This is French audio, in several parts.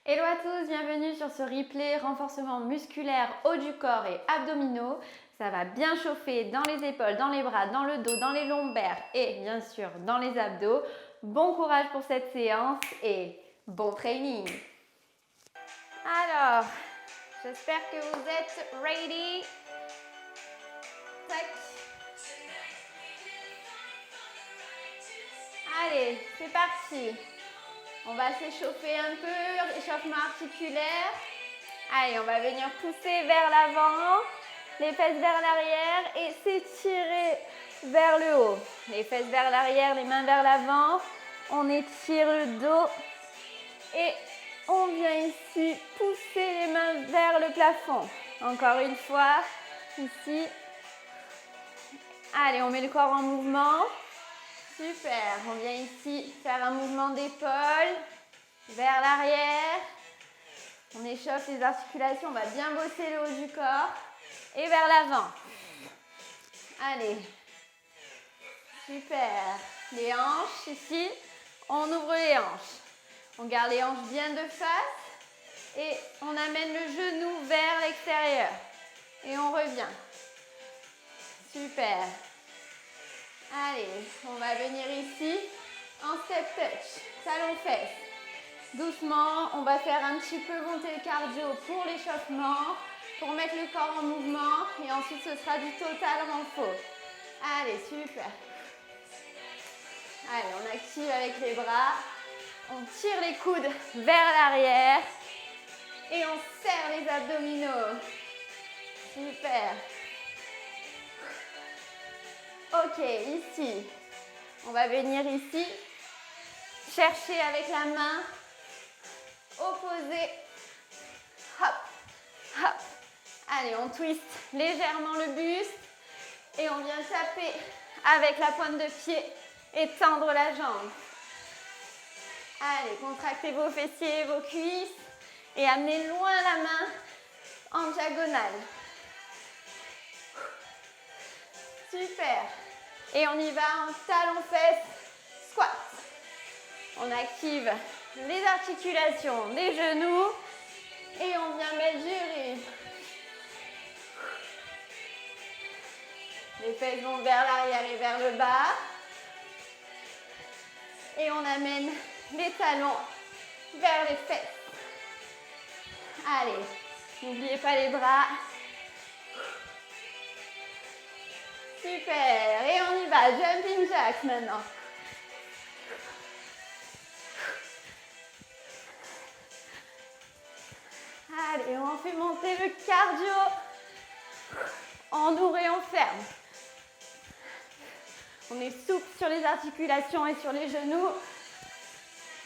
Hello à tous, bienvenue sur ce replay renforcement musculaire haut du corps et abdominaux. Ça va bien chauffer dans les épaules, dans les bras, dans le dos, dans les lombaires et bien sûr dans les abdos. Bon courage pour cette séance et bon training. Alors, j'espère que vous êtes ready. Tac. Allez, c'est parti. On va s'échauffer un peu, échauffement articulaire. Allez, on va venir pousser vers l'avant, les fesses vers l'arrière et s'étirer vers le haut. Les fesses vers l'arrière, les mains vers l'avant. On étire le dos et on vient ici pousser les mains vers le plafond. Encore une fois, ici. Allez, on met le corps en mouvement. Super, on vient ici faire un mouvement d'épaule vers l'arrière. On échauffe les articulations, on va bien bosser le haut du corps et vers l'avant. Allez, super. Les hanches ici, on ouvre les hanches. On garde les hanches bien de face et on amène le genou vers l'extérieur. Et on revient. Super. Allez, on va venir ici en step touch, talon-fesse. Doucement, on va faire un petit peu monter le cardio pour l'échauffement, pour mettre le corps en mouvement et ensuite ce sera du total renfort. Allez, super. Allez, on active avec les bras, on tire les coudes vers l'arrière et on serre les abdominaux. Super. Ok, ici, on va venir ici, chercher avec la main opposée, hop, hop. Allez, on twist légèrement le buste et on vient taper avec la pointe de pied et tendre la jambe. Allez, contractez vos fessiers, vos cuisses et amenez loin la main en diagonale. Super. Et on y va en talon-fesse, squat. On active les articulations des genoux et on vient mettre du rythme. Les fesses vont vers l'arrière et vers le bas. Et on amène les talons vers les fesses. Allez, n'oubliez pas les bras. Super, et on y va, jumping jacks maintenant. Allez, on fait monter le cardio. On ouvre et on ferme. On est souple sur les articulations et sur les genoux.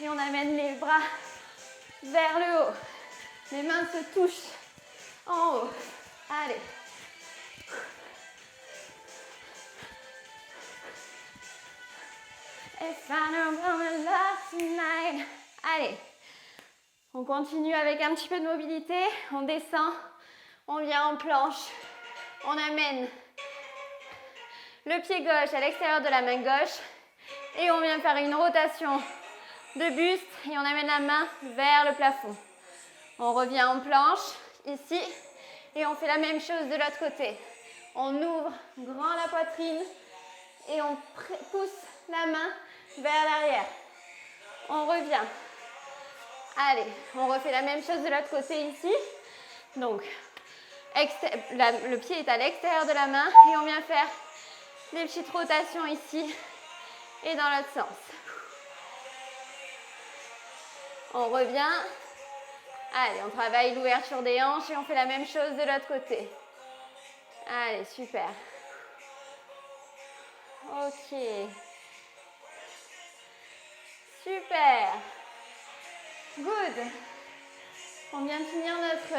Et on amène les bras vers le haut. Les mains se touchent en haut. Allez. Allez, on continue avec un petit peu de mobilité, on descend, on vient en planche, on amène le pied gauche à l'extérieur de la main gauche et on vient faire une rotation de buste et on amène la main vers le plafond. On revient en planche ici et on fait la même chose de l'autre côté. On ouvre grand la poitrine et on pousse la main vers l'arrière. On revient. Allez, on refait la même chose de l'autre côté ici. Donc, le pied est à l'extérieur de la main et on vient faire des petites rotations ici et dans l'autre sens. On revient. Allez, on travaille l'ouverture des hanches et on fait la même chose de l'autre côté. Allez, super. Ok. Super. Good. On vient de finir notre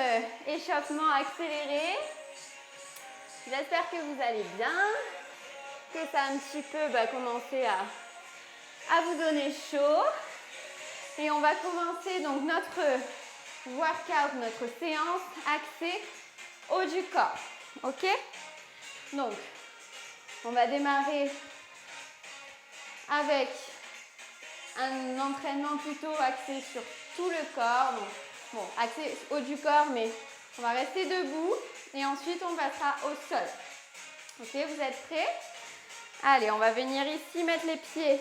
échauffement accéléré. J'espère que vous allez bien, que ça a un petit peu commencé à vous donner chaud. Et on va commencer donc notre workout, notre séance axée haut du corps. Ok? Donc, on va démarrer avec un entraînement plutôt axé sur tout le corps. Donc, Bon, axé haut du corps, mais on va rester debout et ensuite on passera au sol. Ok, vous êtes prêts? Allez, on va venir ici mettre les pieds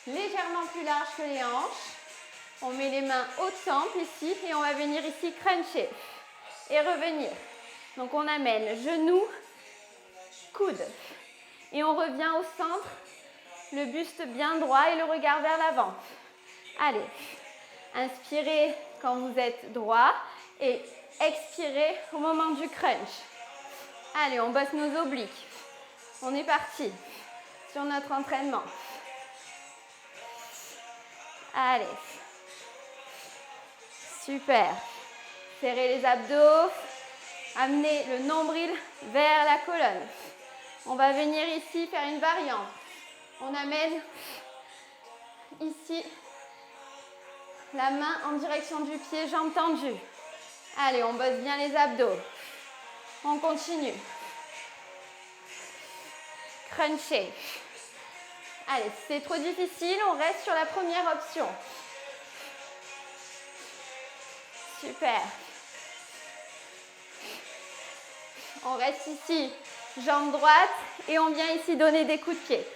légèrement plus larges que les hanches. On met les mains au temple ici et on va venir ici cruncher et revenir. Donc on amène genou, coude et on revient au centre, le buste bien droit et le regard vers l'avant. Allez, inspirez quand vous êtes droit et expirez au moment du crunch. Allez, on bosse nos obliques. On est parti sur notre entraînement. Allez. Super. Serrez les abdos. Amenez le nombril vers la colonne. On va venir ici faire une variante. On amène ici la main en direction du pied, jambes tendues. Allez, on bosse bien les abdos. On continue. Cruncher. Allez, si c'est trop difficile, on reste sur la première option. Super. On reste ici, jambe droite, et on vient ici donner des coups de pied.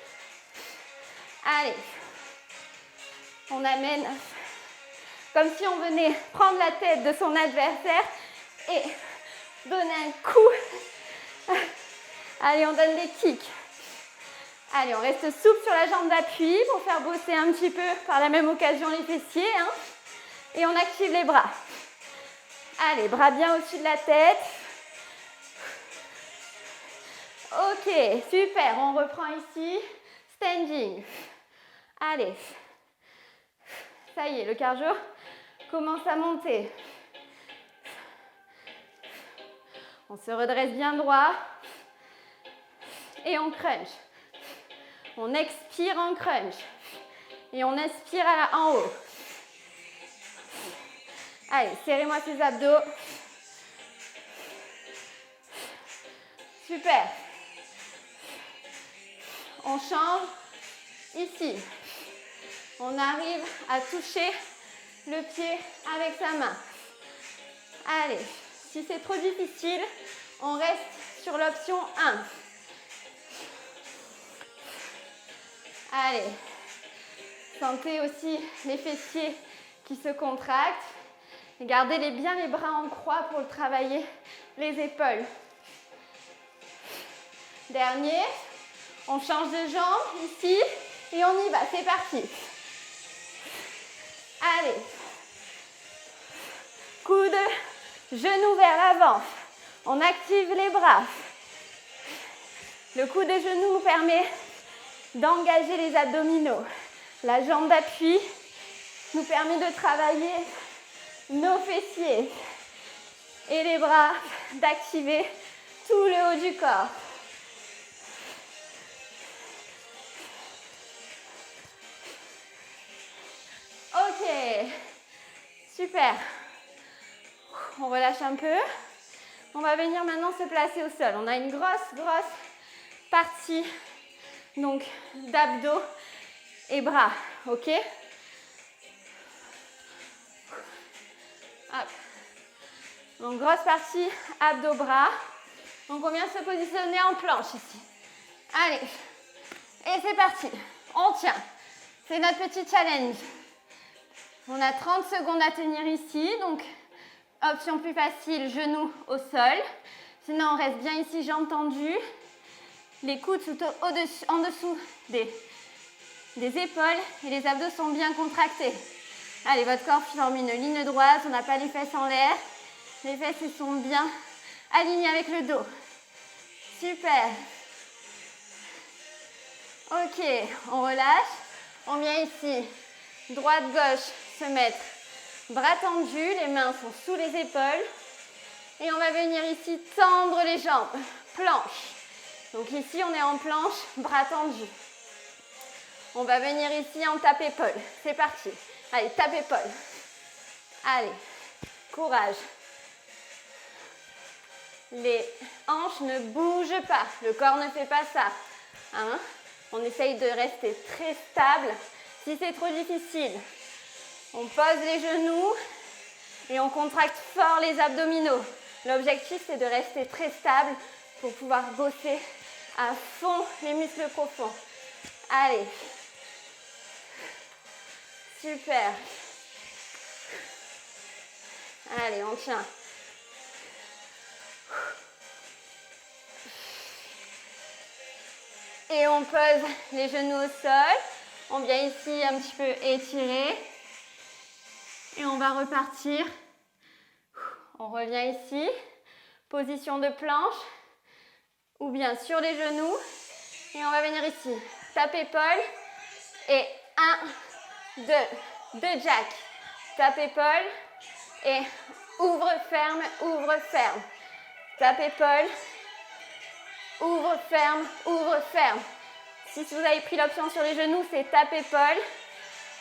Allez. On amène comme si on venait prendre la tête de son adversaire et donner un coup. Allez, on donne des kicks. Allez, on reste souple sur la jambe d'appui pour faire bosser un petit peu par la même occasion les fessiers. Hein. Et on active les bras. Allez, bras bien au-dessus de la tête. Ok, super. On reprend ici. Standing. Allez. Ça y est, le cardio commence à monter. On se redresse bien droit. Et on crunch. On expire en crunch. Et on inspire en haut. Allez, serrez-moi ces abdos. Super. On change ici. On arrive à toucher le pied avec sa main. Allez, si c'est trop difficile, on reste sur l'option 1. Allez, sentez aussi les fessiers qui se contractent. Et gardez bien les bras en croix pour travailler les épaules. Dernier, on change de jambe ici et on y va, c'est parti. Allez, coude, genou vers l'avant. On active les bras. Le coude et genou nous permet d'engager les abdominaux. La jambe d'appui nous permet de travailler nos fessiers. Et les bras d'activer tout le haut du corps. Ok, super. On relâche un peu. On va venir maintenant se placer au sol. On a une grosse partie donc d'abdos et bras, ok? Hop. Donc grosse partie abdos, bras. Donc on vient se positionner en planche ici. Allez, et c'est parti. On tient. C'est notre petit challenge. On a 30 secondes à tenir ici, donc option plus facile, genoux au sol. Sinon, on reste bien ici, jambes tendues. Les coudes en dessous des épaules et les abdos sont bien contractés. Allez, votre corps forme une ligne droite, on n'a pas les fesses en l'air. Les fesses sont bien alignées avec le dos. Super. Ok, on relâche. On vient ici, droite-gauche, se mettre bras tendus, les mains sont sous les épaules. Et on va venir ici tendre les jambes, planche. Donc ici, on est en planche, bras tendus. On va venir ici en tape-épaule. C'est parti. Allez, tape-épaule. Allez, courage. Les hanches ne bougent pas. Le corps ne fait pas ça. Hein? On essaye de rester très stable. Si c'est trop difficile, on pose les genoux Et on contracte fort les abdominaux. L'objectif, c'est de rester très stable pour pouvoir bosser à fond les muscles profonds. Allez. Super. Allez, on tient. Et on pose les genoux au sol. On vient ici un petit peu étirer. Et on va repartir. On revient ici. Position de planche. Ou bien sur les genoux. Et on va venir ici. Tape épaule. Et 1, 2. 2 jack. Tape épaule. Et ouvre, ferme, ouvre, ferme. Tape épaule. Ouvre, ferme, ouvre, ferme. Si vous avez pris l'option sur les genoux, c'est tape épaule.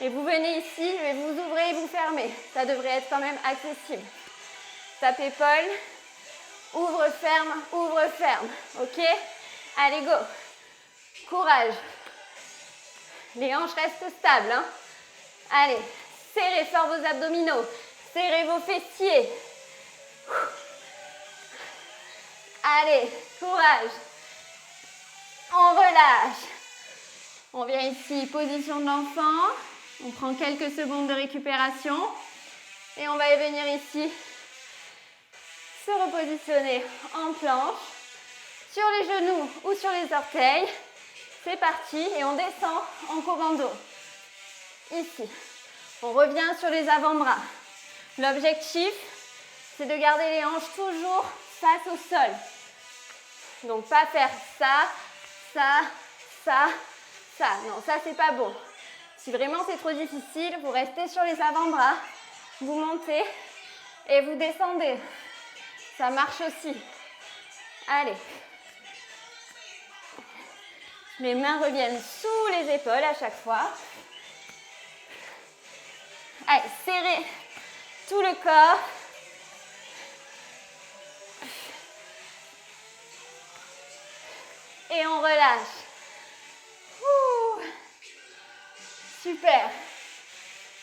Et vous venez ici, et vous ouvrez et vous fermez. Ça devrait être quand même accessible. Tape épaule. Ouvre, ferme, ouvre, ferme. Ok? Allez, go. Courage. Les hanches restent stables. Hein? Allez, serrez fort vos abdominaux. Serrez vos fessiers. Allez, courage. On relâche. On vient ici, position de l'enfant. On prend quelques secondes de récupération. Et on va venir ici se repositionner en planche. Sur les genoux ou sur les orteils. C'est parti. Et on descend en commando. Ici. On revient sur les avant-bras. L'objectif, c'est de garder les hanches toujours face au sol. Donc, pas faire ça, ça, ça, ça. Non, ça, c'est pas bon. Si vraiment c'est trop difficile, vous restez sur les avant-bras, vous montez et vous descendez. Ça marche aussi. Allez. Les mains reviennent sous les épaules à chaque fois. Allez, serrez tout le corps. Et on relâche. Ouh. Super.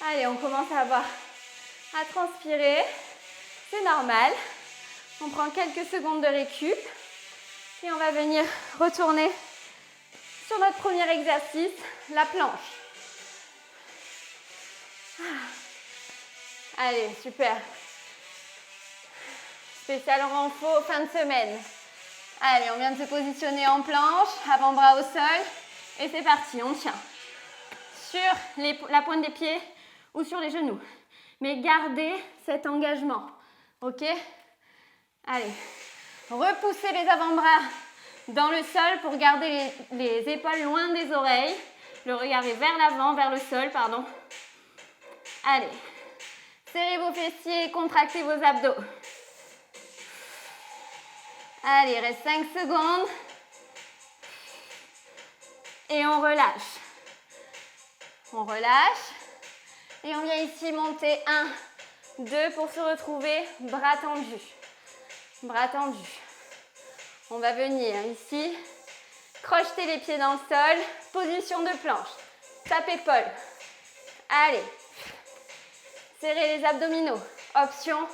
Allez, on commence à transpirer. C'est normal. On prend quelques secondes de récup. Et on va venir retourner sur notre premier exercice, la planche. Allez, super. Spécial renfort fin de semaine. Allez, on vient de se positionner en planche, avant-bras au sol. Et c'est parti, on tient. Sur la pointe des pieds ou sur les genoux. Mais gardez cet engagement. Ok? Allez. Repoussez les avant-bras dans le sol pour garder les épaules loin des oreilles. Le regard est vers l'avant, vers le sol, pardon. Allez. Serrez vos fessiers, contractez vos abdos. Allez, il reste 5 secondes. Et on relâche. On relâche. Et on vient ici monter 1, 2 pour se retrouver bras tendus. Bras tendus. On va venir ici. Crocheter les pieds dans le sol. Position de planche. Tape épaule. Allez. Serrez les abdominaux. Option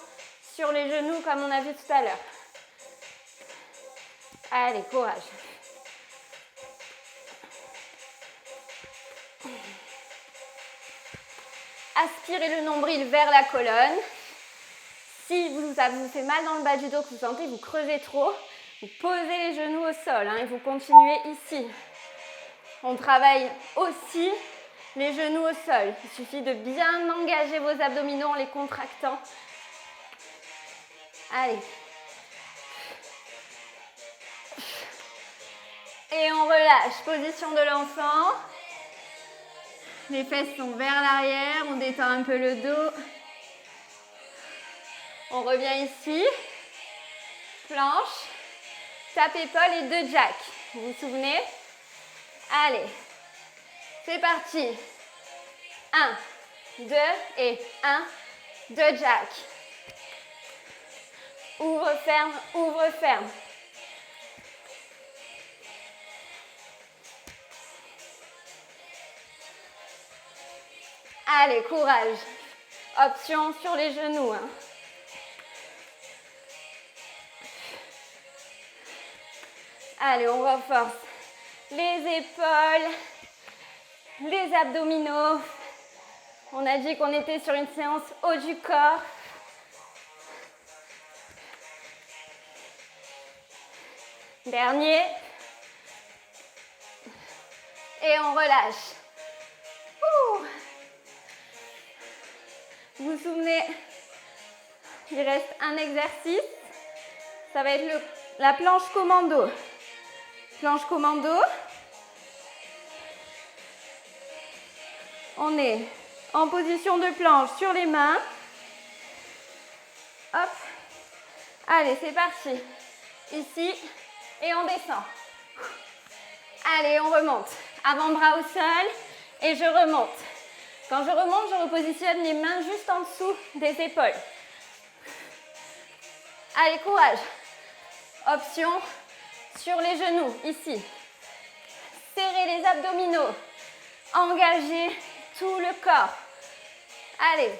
sur les genoux comme on a vu tout à l'heure. Allez, courage. Aspirez le nombril vers la colonne. Si ça vous fait mal dans le bas du dos, que vous sentez que vous creusez trop, vous posez les genoux au sol et vous continuez ici. On travaille aussi les genoux au sol. Il suffit de bien engager vos abdominaux en les contractant. Allez. Et on relâche. Position de l'enfant. Les fesses sont vers l'arrière. On détend un peu le dos. On revient ici. Planche. Tape épaule et 2 jacks. Vous vous souvenez? Allez. C'est parti. 1, 2 et 1, 2 jack. Ouvre, ferme, ouvre, ferme. Allez, courage. Option sur les genoux. Hein. Allez, on renforce les épaules, les abdominaux. On a dit qu'on était sur une séance haut du corps. Dernier. Et on relâche. Ouh. Vous vous souvenez, il reste un exercice. Ça va être la planche commando. Planche commando. On est en position de planche sur les mains. Hop. Allez, c'est parti. Ici. Et on descend. Allez, on remonte. Avant-bras au sol. Et je remonte. Quand je remonte, je repositionne les mains juste en dessous des épaules. Allez, courage. Option sur les genoux, ici. Serrez les abdominaux. Engagez tout le corps. Allez.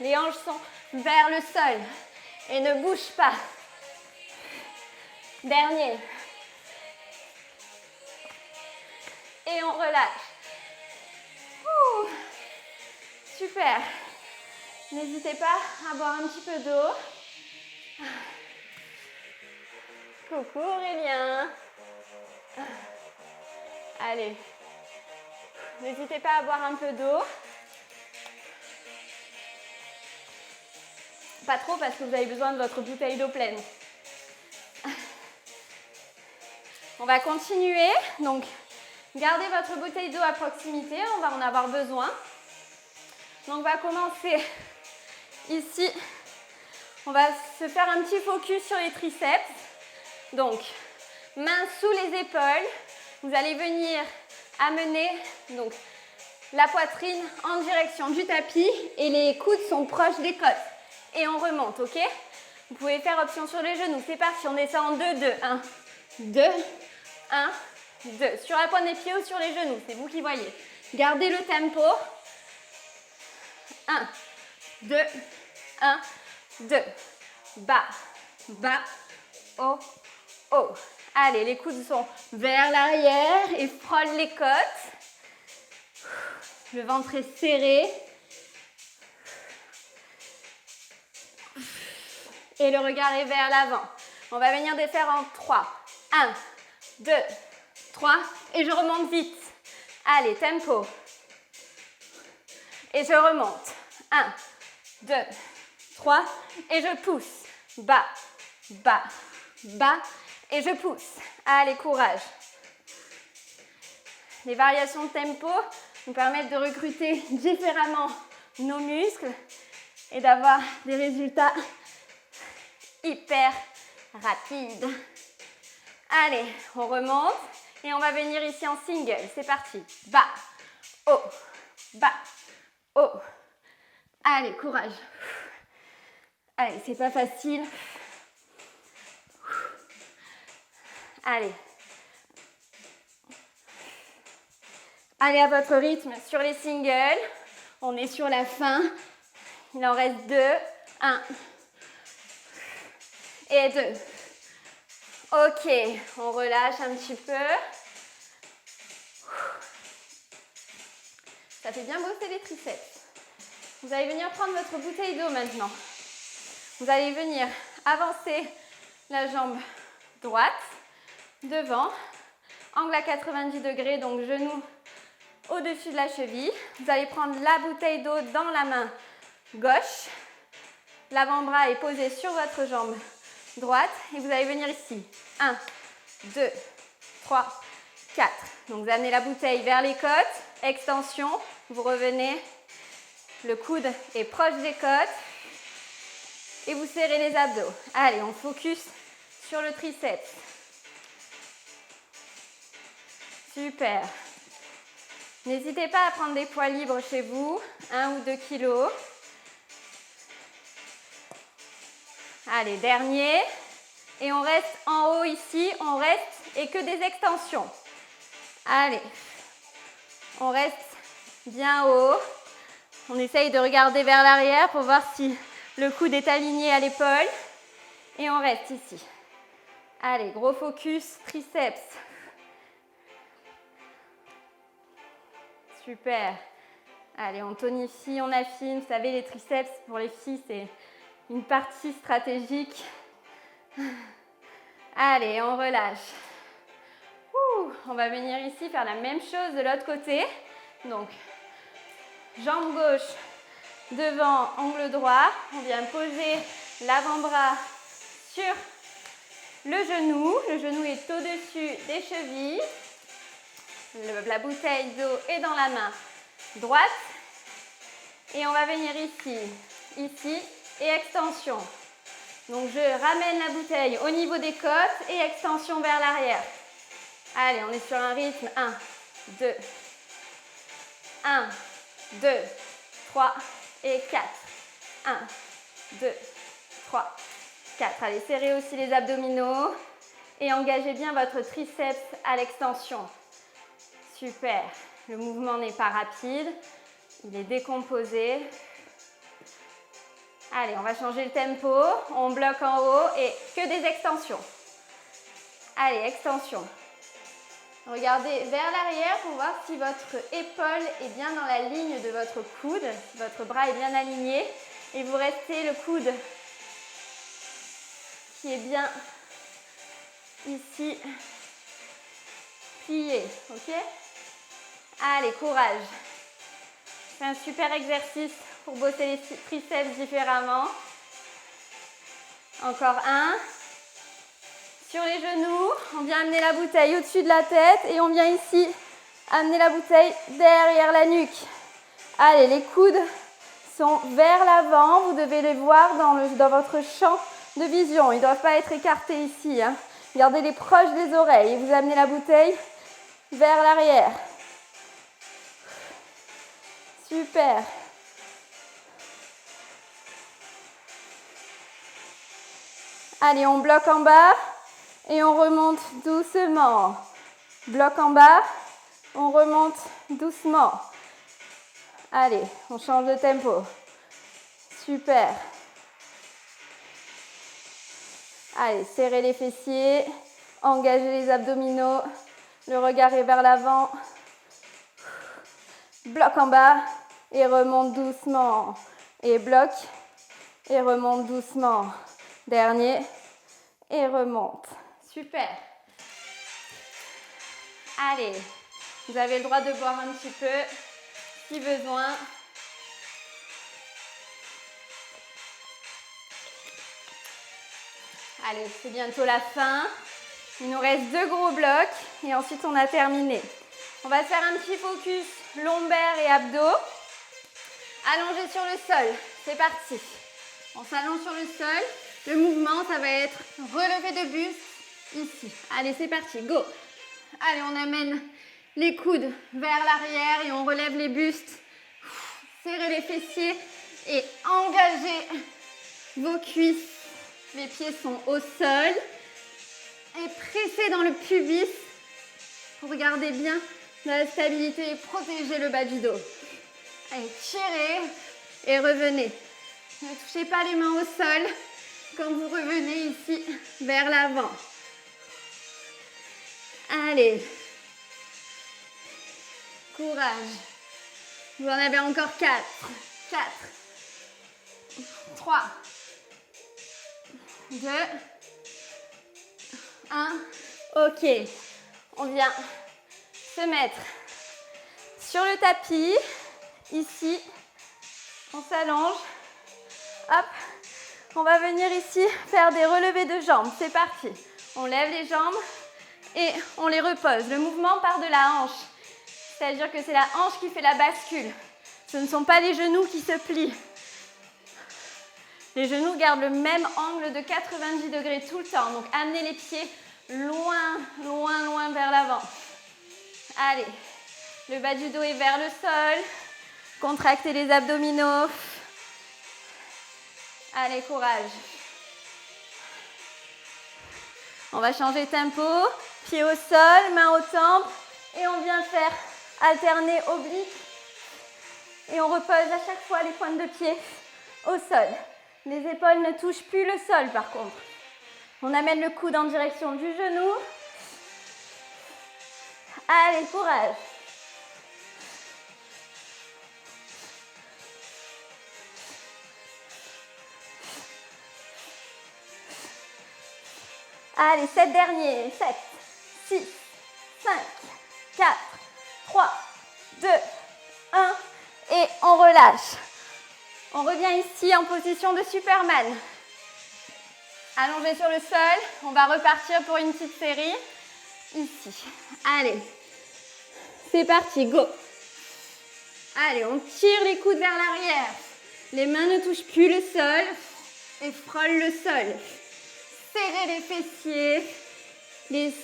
Les hanches sont vers le sol et ne bougent pas. Dernier. Et on relâche. Ouh. Super. N'hésitez pas à boire un petit peu d'eau. Coucou Aurélien. Allez. N'hésitez pas à boire un peu d'eau. Pas trop parce que vous avez besoin de votre bouteille d'eau pleine. On va continuer. Donc, gardez votre bouteille d'eau à proximité. On va en avoir besoin. Donc, on va commencer ici. On va se faire un petit focus sur les triceps. Donc, mains sous les épaules. Vous allez venir amener donc, la poitrine en direction du tapis et les coudes sont proches des côtes. Et on remonte, ok? Vous pouvez faire option sur les genoux. C'est parti, on descend en 2, 2, 1, 2, 1, 2. Sur la pointe des pieds ou sur les genoux, c'est vous qui voyez. Gardez le tempo. 1, 2, 1, 2. Bas, bas, haut, haut. Allez, les coudes sont vers l'arrière et frôlent les côtes. Le ventre est serré. Et le regard est vers l'avant. On va venir défaire en 3. 1, 2, 3. Et je remonte vite. Allez, tempo. Et je remonte. 1, 2, 3. Et je pousse. Bas, bas, bas. Et je pousse. Allez, courage. Les variations de tempo nous permettent de recruter différemment nos muscles et d'avoir des résultats hyper rapides. Allez, on remonte et on va venir ici en single. C'est parti. Bas, haut, bas, haut. Allez, courage. Allez, c'est pas facile. Allez. Allez à votre rythme sur les singles. On est sur la fin. Il en reste 2. 1. Et 2. Ok, on relâche un petit peu. Ça fait bien bosser les triceps. Vous allez venir prendre votre bouteille d'eau maintenant. Vous allez venir avancer la jambe droite devant, angle à 90 degrés, donc genou au-dessus de la cheville. Vous allez prendre la bouteille d'eau dans la main gauche. L'avant-bras est posé sur votre jambe droite et vous allez venir ici. 1, 2, 3, 4. Donc vous amenez la bouteille vers les côtes, extension, vous revenez, le coude est proche des côtes et vous serrez les abdos. Allez, on focus sur le triceps. Super. N'hésitez pas à prendre des poids libres chez vous, 1 ou 2 kilos. Allez, dernier. Et on reste en haut ici, on reste et que des extensions. Allez, on reste bien haut. On essaye de regarder vers l'arrière pour voir si le coude est aligné à l'épaule. Et on reste ici. Allez, gros focus, triceps. Super. Allez, on tonifie, on affine. Vous savez, les triceps, pour les filles, c'est une partie stratégique. Allez, on relâche. On va venir ici faire la même chose de l'autre côté. Donc, jambe gauche devant, angle droit. On vient poser l'avant-bras sur le genou. Le genou est au-dessus des chevilles. La bouteille d'eau est dans la main droite. Et on va venir ici, ici et extension. Donc, je ramène la bouteille au niveau des côtes et extension vers l'arrière. Allez, on est sur un rythme. 1, 2, 1, 2, 3 et 4. 1, 2, 3, 4. Allez, serrez aussi les abdominaux et engagez bien votre triceps à l'extension. Super. Le mouvement n'est pas rapide. Il est décomposé. Allez, on va changer le tempo. On bloque en haut et que des extensions. Allez, extension. Regardez vers l'arrière pour voir si votre épaule est bien dans la ligne de votre coude, si votre bras est bien aligné. Et vous restez le coude qui est bien ici, plié. Ok? Allez, courage. C'est un super exercice pour bosser les triceps différemment. Encore un. Sur les genoux, on vient amener la bouteille au-dessus de la tête et on vient ici amener la bouteille derrière la nuque. Allez, les coudes sont vers l'avant. Vous devez les voir dans votre champ de vision. Ils ne doivent pas être écartés ici. Hein. Gardez-les proches des oreilles et vous amenez la bouteille vers l'arrière. Super. Allez, on bloque en bas et on remonte doucement. Bloc en bas, on remonte doucement. Allez, on change de tempo. Super. Allez, serrez les fessiers, engagez les abdominaux, le regard est vers l'avant. Bloc en bas et remonte doucement. Et bloc et remonte doucement. Dernier et remonte. Super. Allez, vous avez le droit de boire un petit peu si besoin. Allez, c'est bientôt la fin. Il nous reste 2 gros blocs et ensuite on a terminé. On va faire un petit focus lombaire et abdos. Allongé sur le sol. C'est parti. On s'allonge sur le sol. Le mouvement, ça va être relevé de buste ici. Allez, c'est parti. Go. Allez, on amène les coudes vers l'arrière et on relève les bustes. Serrez les fessiers et engagez vos cuisses. Les pieds sont au sol. Et pressez dans le pubis pour garder bien la stabilité et protéger le bas du dos. Allez, tirez et revenez. Ne touchez pas les mains au sol quand vous revenez ici vers l'avant. Allez. Courage. Vous en avez encore 4. 4. 3. 2. 1. Ok. On vient se mettre sur le tapis. Ici. On s'allonge. Hop. On va venir ici faire des relevés de jambes. C'est parti. On lève les jambes et on les repose. Le mouvement part de la hanche. C'est-à-dire que c'est la hanche qui fait la bascule. Ce ne sont pas les genoux qui se plient. Les genoux gardent le même angle de 90 degrés tout le temps. Donc, amenez les pieds loin, loin, loin vers l'avant. Allez, le bas du dos est vers le sol. Contractez les abdominaux. Allez, courage. On va changer de tempo. Pied au sol, main au temple. Et on vient faire alterner oblique Et on repose à chaque fois les pointes de pied au sol. Les épaules ne touchent plus le sol par contre. On amène le coude en direction du genou. Allez, courage. Allez, 7 derniers. 7, 6, 5, 4, 3, 2, 1. Et on relâche. On revient ici en position de Superman. Allongé sur le sol. On va repartir pour une petite série. Ici. Allez. C'est parti, go. Allez, on tire les coudes vers l'arrière. Les mains ne touchent plus le sol et frôlent le sol. Serrez les fessiers. Les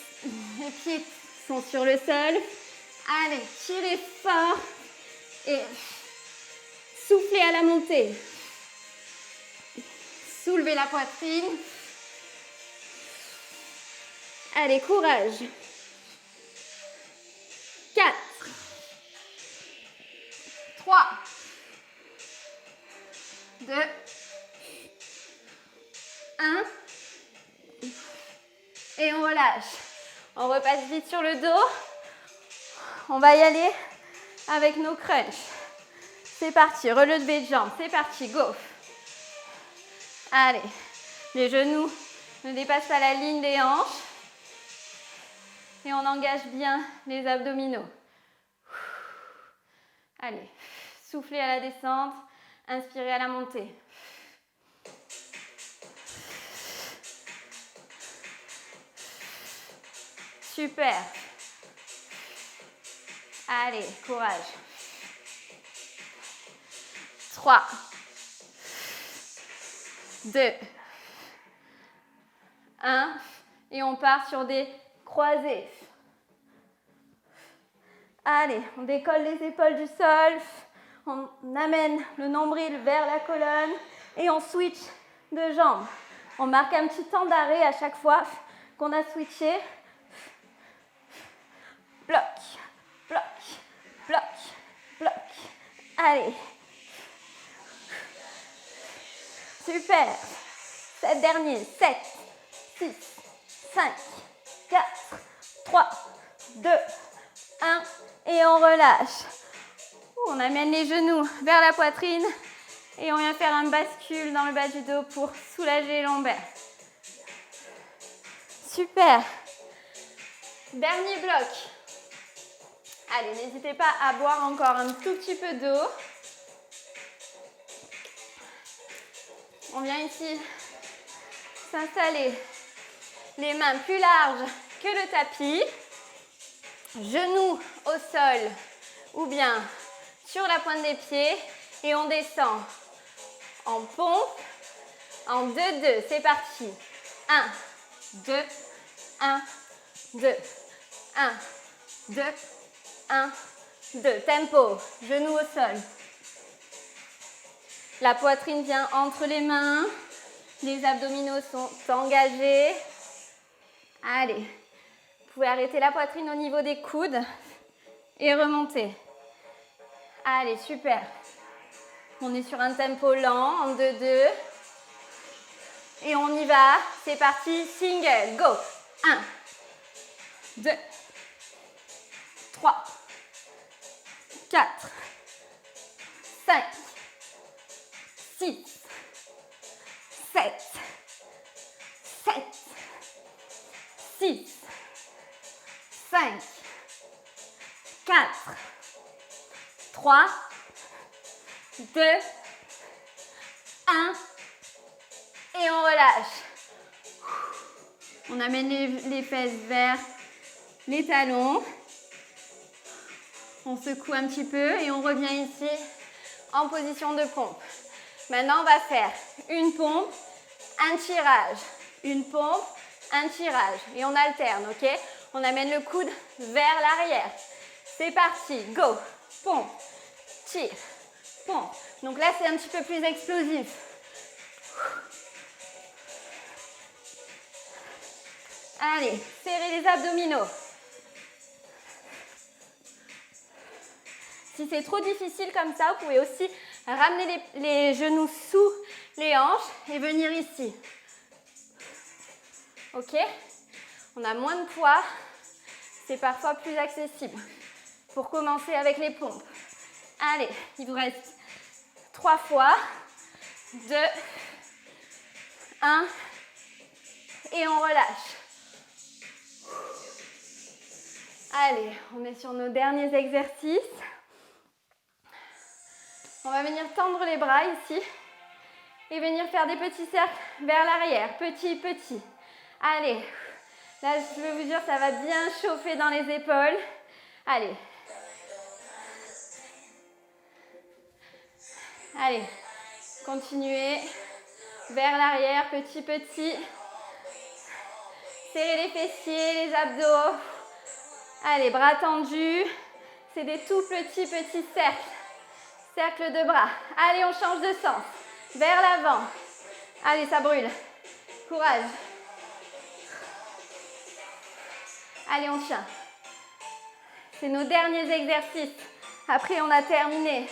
pieds sont sur le sol. Allez, tirez fort et soufflez à la montée. Soulevez la poitrine. Allez, courage. 4, 3, 2, 1. Et on relâche. On repasse vite sur le dos. On va y aller avec nos crunchs. C'est parti, relevé de jambes. C'est parti, go. Allez, les genoux ne dépassent pas la ligne des hanches. Et on engage bien les abdominaux. Allez, soufflez à la descente, inspirez à la montée. Super. Allez, courage. 3, 2, 1. Et on part sur des croisés. Allez, on décolle les épaules du sol. On amène le nombril vers la colonne. Et on switch de jambes. On marque un petit temps d'arrêt à chaque fois qu'on a switché. Bloc, bloc, bloc, bloc. Allez. Super. 7 derniers. 7, 6, 5, 4, 3, 2, 1. Et on relâche. On amène les genoux vers la poitrine. Et on vient faire un bascule dans le bas du dos pour soulager les lombaires. Super. Dernier bloc. Allez, n'hésitez pas à boire encore un tout petit peu d'eau. On vient ici s'installer les mains plus larges que le tapis. Genoux au sol ou bien sur la pointe des pieds. Et on descend en pompe, en 2-2. C'est parti. 1, 2, 1, 2, 1, 2, 1, 2. Tempo, genoux au sol. La poitrine vient entre les mains. Les abdominaux sont engagés. Allez, vous pouvez arrêter la poitrine au niveau des coudes et remonter. Allez, super. On est sur un tempo lent, en 2-2. Et on y va. C'est parti, single, go. 1, 2, 3, 4, 5, 6, 7, 7, 6, 5, 4, 3, 2, 1. Et on relâche. On amène les fesses vers les talons. On secoue un petit peu et on revient ici en position de pompe. Maintenant, on va faire une pompe, un tirage. Une pompe, un tirage. Et on alterne, ok? On amène le coude vers l'arrière. C'est parti, go. Pompe, tire, pompe. Donc là, c'est un petit peu plus explosif. Allez, serrez les abdominaux. Si c'est trop difficile comme ça, vous pouvez aussi ramener les genoux sous les hanches et venir ici. Ok? On a moins de poids, c'est parfois plus accessible. Pour commencer avec les pompes. Allez, il vous reste 3 fois. 2, 1, et on relâche. Allez, on est sur nos derniers exercices. On va venir tendre les bras ici et venir faire des petits cercles vers l'arrière, petit, petit. Allez, là je vais vous dire, ça va bien chauffer dans les épaules. Allez. Allez, continuez vers l'arrière, petit, petit. Serrez les fessiers, les abdos. Allez, bras tendus. C'est des tout petits, petits cercles. Cercle de bras. Allez, on change de sens. Vers l'avant. Allez, ça brûle. Courage. Allez, on tient. C'est nos derniers exercices. Après, on a terminé.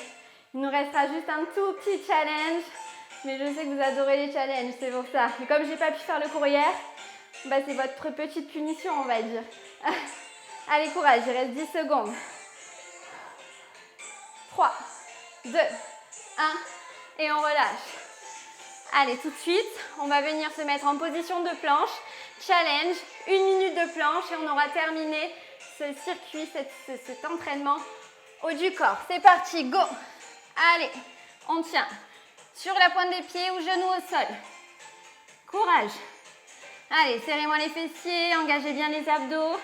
Il nous restera juste un tout petit challenge. Mais je sais que vous adorez les challenges, c'est pour ça. Et comme je n'ai pas pu faire le cours hier, bah c'est votre petite punition, on va dire. Allez, courage, il reste 10 secondes. 3, 2, 1, et on relâche. Allez, tout de suite, on va venir se mettre en position de planche. Challenge, 1 minute de planche et on aura terminé ce circuit, cet entraînement haut du corps. C'est parti, go! Allez, on tient sur la pointe des pieds ou genoux au sol. Courage. Allez, serrez-moi les fessiers, engagez bien les abdos.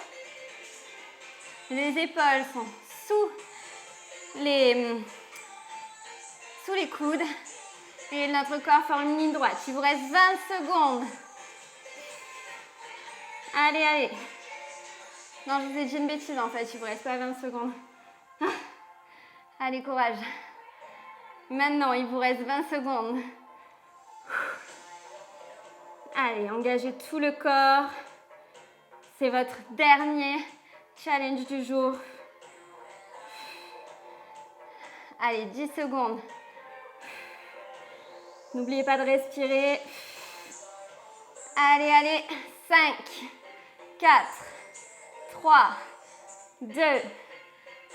Les épaules sont sous les coudes. Et notre corps forme une ligne droite. Il vous reste 20 secondes. Allez, allez. Non, je vous ai dit une bêtise en fait. Il ne vous reste pas 20 secondes. Allez, courage. Maintenant, il vous reste 20 secondes. Allez, engagez tout le corps. C'est votre dernier challenge du jour. Allez, 10 secondes. N'oubliez pas de respirer. Allez, allez. 5, 4, 3, 2,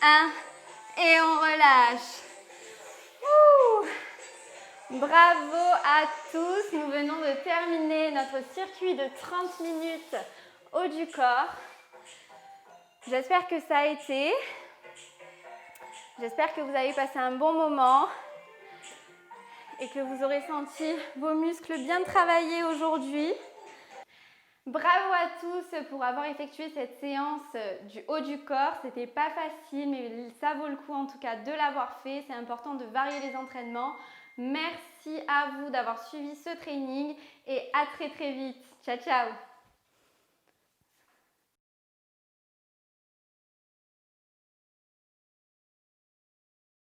1. Et on relâche. Ouh. Bravo à tous. Nous venons de terminer notre circuit de 30 minutes haut du corps. J'espère que ça a été. J'espère que vous avez passé un bon moment et que vous aurez senti vos muscles bien travaillés aujourd'hui. Bravo à tous pour avoir effectué cette séance du haut du corps. C'était pas facile, mais ça vaut le coup en tout cas de l'avoir fait. C'est important de varier les entraînements. Merci à vous d'avoir suivi ce training et à très très vite. Ciao, ciao!